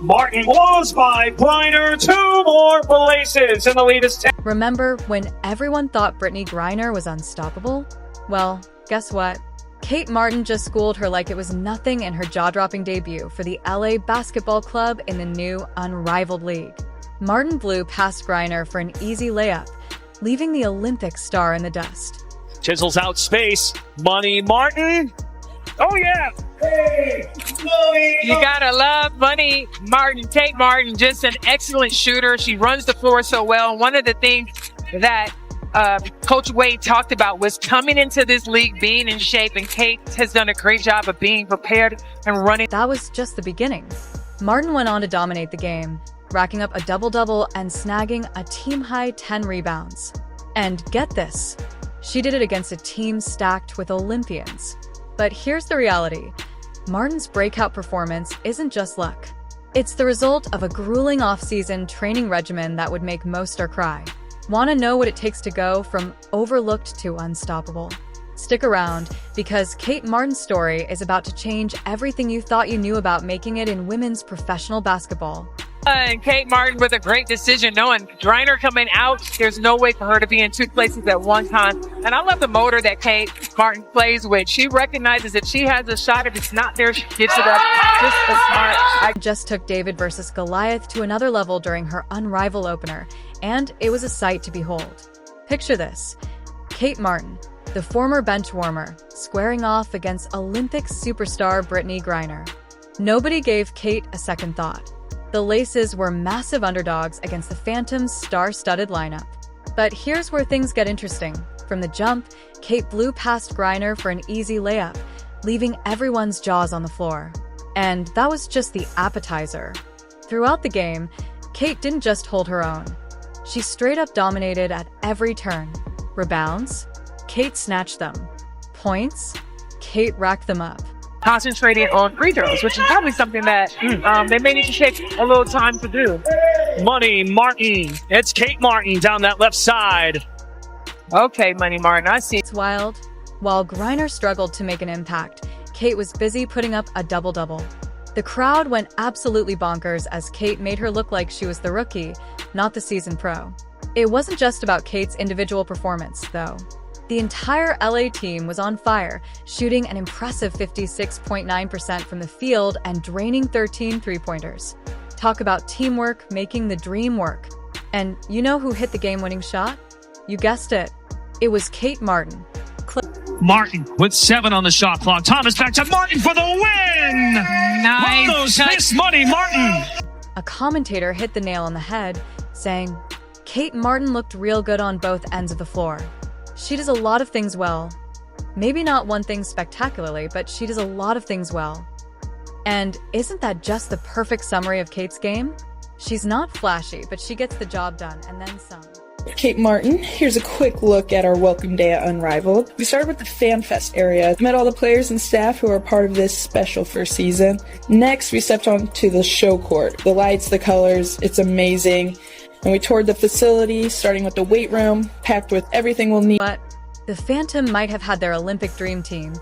Martin blows by Griner. 2 more places, and the lead is 10. Remember when everyone thought Brittney Griner was unstoppable? Well, guess what? Kate Martin just schooled her like it was nothing in her jaw-dropping debut for the LA Basketball Club in the new Unrivaled League. Martin blew past Griner for an easy layup, leaving the Olympic star in the dust. Chisels out space. Money Martin. Oh, yeah. Hey, you gotta love Money Martin. Kate Martin, just an excellent shooter. She runs the floor so well. One of the things that Coach Wade talked about was coming into this league being in shape, and Kate has done a great job of being prepared and running. That was just the beginning. Martin went on to dominate the game, racking up a double-double and snagging a team-high 10 rebounds. And get this, she did it against a team stacked with Olympians. But here's the reality. Martin's breakout performance isn't just luck. It's the result of a grueling off-season training regimen that would make most cry. Want to know what it takes to go from overlooked to unstoppable? Stick around, because Kate Martin's story is about to change everything you thought you knew about making it in women's professional basketball. And Kate Martin with a great decision, knowing Griner coming out, there's no way for her to be in 2 places at one time. And I love the motor that Kate Martin plays with. She recognizes if she has a shot, if it's not there, she gets it up. Just a smart. I just took David versus Goliath to another level during her Unrivaled opener, and it was a sight to behold. Picture this. Kate Martin, the former bench warmer, squaring off against Olympic superstar Brittney Griner. Nobody gave Kate a second thought. The Laces were massive underdogs against the Phantom's star-studded lineup. But here's where things get interesting. From the jump, Kate blew past Griner for an easy layup, leaving everyone's jaws on the floor. And that was just the appetizer. Throughout the game, Kate didn't just hold her own. She straight up dominated at every turn. Rebounds? Kate snatched them. Points? Kate racked them up. Concentrating on free throws, which is probably something that they may need to take a little time to do. Money Martin. It's Kate Martin down that left side. Okay, Money Martin, I see. It's wild. While Griner struggled to make an impact, Kate was busy putting up a double-double. The crowd went absolutely bonkers as Kate made her look like she was the rookie, not the seasoned pro. It wasn't just about Kate's individual performance, though. The entire LA team was on fire, shooting an impressive 56.9% from the field and draining 13 three-pointers. Talk about teamwork making the dream work. And you know who hit the game-winning shot? You guessed it. It was Kate Martin. Martin with 7 on the shot clock. Thomas back to Martin for the win! Nice. Those miss Money Martin! A commentator hit the nail on the head, saying, Kate Martin looked real good on both ends of the floor. She does a lot of things well. Maybe not one thing spectacularly, but she does a lot of things well. And isn't that just the perfect summary of Kate's game? She's not flashy, but she gets the job done, and then some. Kate Martin. Here's a quick look at our welcome day at Unrivaled. We started with the Fan Fest area, met all the players and staff who are part of this special first season. Next, we stepped onto the show court. The lights, the colors, it's amazing. And we toured the facility, starting with the weight room, packed with everything we'll need. But the Phantom might have had their Olympic dream team,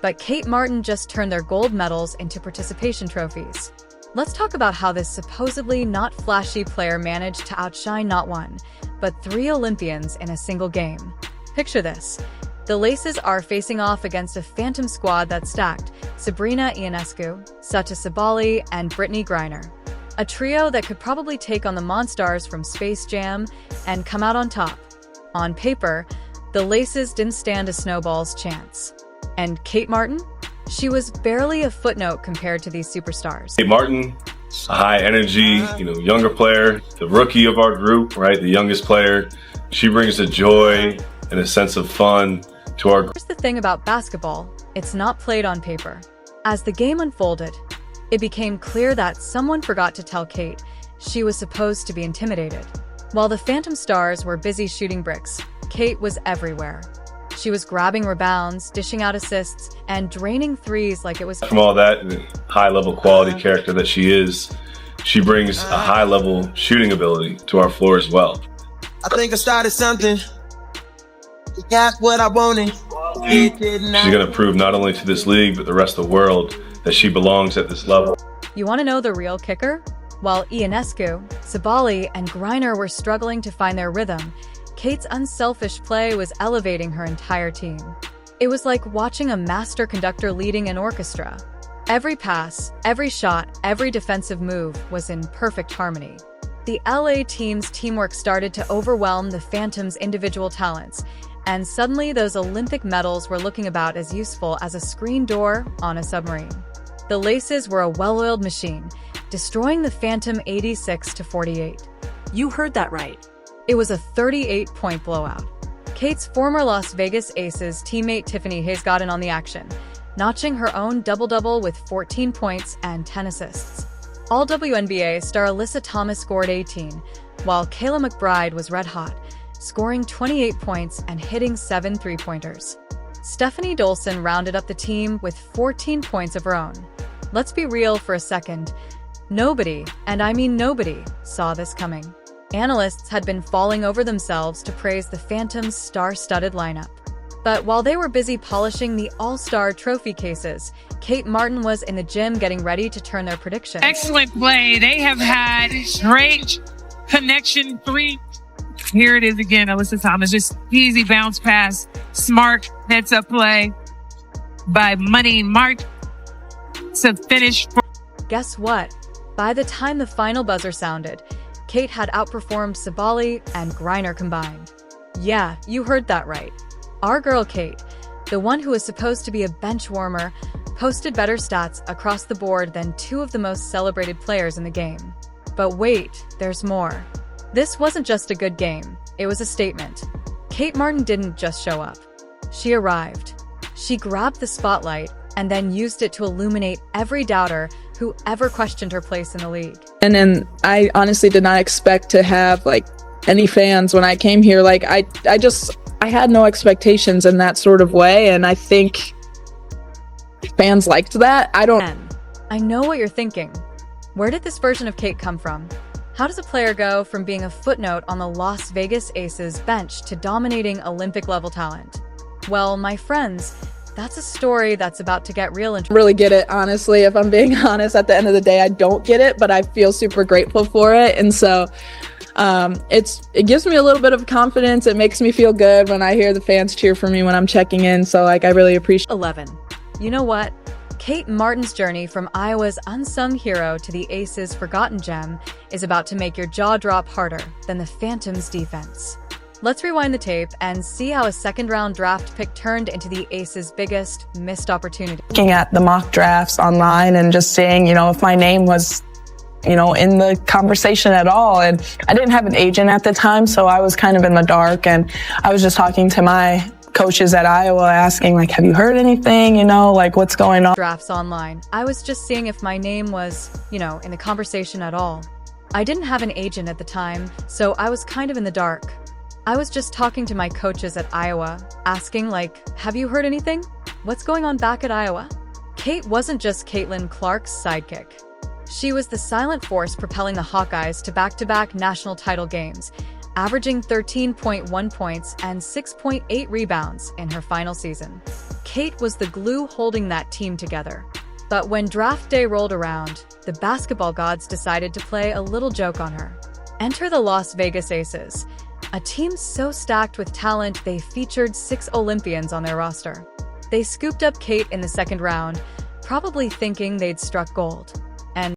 but Kate Martin just turned their gold medals into participation trophies. Let's talk about how this supposedly not flashy player managed to outshine not 1, but 3 Olympians in a single game. Picture this. The Laces are facing off against a Phantom squad that's stacked: Sabrina Ionescu, Sata Sabali, and Brittney Griner. A trio that could probably take on the Monstars from Space Jam and come out on top. On paper, the Laces didn't stand a snowball's chance. And Kate Martin? She was barely a footnote compared to these superstars. Kate Martin, a high energy, younger player, the rookie of our group, right? The youngest player. She brings a joy and a sense of fun to our group. Here's the thing about basketball, it's not played on paper. As the game unfolded, it became clear that someone forgot to tell Kate she was supposed to be intimidated. While the Phantom Stars were busy shooting bricks, Kate was everywhere. She was grabbing rebounds, dishing out assists, and draining threes like it was— From all that high-level quality character that she is, she brings a high-level shooting ability to our floor as well. I think I started something. Got what I wanted. It did not. She's going to prove not only to this league, but the rest of the world that she belongs at this level. You want to know the real kicker? While Ionescu, Sabali, and Griner were struggling to find their rhythm, Kate's unselfish play was elevating her entire team. It was like watching a master conductor leading an orchestra. Every pass, every shot, every defensive move was in perfect harmony. The LA team's teamwork started to overwhelm the Phantom's individual talents, and suddenly those Olympic medals were looking about as useful as a screen door on a submarine. The Laces were a well-oiled machine, destroying the Phantom 86-48. You heard that right. It was a 38-point blowout. Kate's former Las Vegas Aces teammate Tiffany Hayes got in on the action, notching her own double-double with 14 points and 10 assists. All WNBA star Alyssa Thomas scored 18, while Kayla McBride was red-hot, scoring 28 points and hitting 7 three-pointers. Stephanie Dolson rounded up the team with 14 points of her own. Let's be real for a second. Nobody, and I mean nobody, saw this coming. Analysts had been falling over themselves to praise the Phantom's star-studded lineup. But while they were busy polishing the All-Star trophy cases, Kate Martin was in the gym getting ready to turn their predictions. Excellent play. They have had great connection. Three. Here it is again, Alyssa Thomas. Just easy bounce pass. Smart heads-up play by Money Martin to finish. Guess what? By the time the final buzzer sounded, Kate had outperformed Sabali and Griner combined. Yeah, you heard that right. Our girl Kate, the one who is supposed to be a bench warmer, posted better stats across the board than two of the most celebrated players in the game. But wait, there's more. This wasn't just a good game, it was a statement. Kate Martin didn't just show up. She arrived. She grabbed the spotlight and then used it to illuminate every doubter who ever questioned her place in the league. And then I honestly did not expect to have any fans when I came here. I had no expectations in that sort of way, and I think fans liked that. I know what you're thinking. Where did this version of Kate come from? How does a player go from being a footnote on the Las Vegas Aces bench to dominating Olympic-level talent? Well, my friends, that's a story that's about to get real. Really get it, honestly. If I'm being honest, at the end of the day, I don't get it, but I feel super grateful for it. And so it gives me a little bit of confidence. It makes me feel good when I hear the fans cheer for me when I'm checking in. So I really appreciate 11. You know what? Kate Martin's journey from Iowa's unsung hero to the Aces' forgotten gem is about to make your jaw drop harder than the Phantom's defense. Let's rewind the tape and see how a second-round draft pick turned into the Aces' biggest missed opportunity. Looking at the mock drafts online and just seeing, if my name was, in the conversation at all. And I didn't have an agent at the time, so I was kind of in the dark. And I was just talking to my coaches at Iowa asking, have you heard anything, what's going on? Drafts online. I was just seeing if my name was, in the conversation at all. I didn't have an agent at the time, so I was kind of in the dark. I was just talking to my coaches at Iowa, asking have you heard anything? What's going on back at Iowa? Kate wasn't just Caitlin Clark's sidekick. She was the silent force propelling the Hawkeyes to back-to-back national title games, averaging 13.1 points and 6.8 rebounds in her final season. Kate was the glue holding that team together. But when draft day rolled around, the basketball gods decided to play a little joke on her. Enter the Las Vegas Aces, a team so stacked with talent they featured 6 Olympians on their roster. They scooped up Kate in the second round, probably thinking they'd struck gold.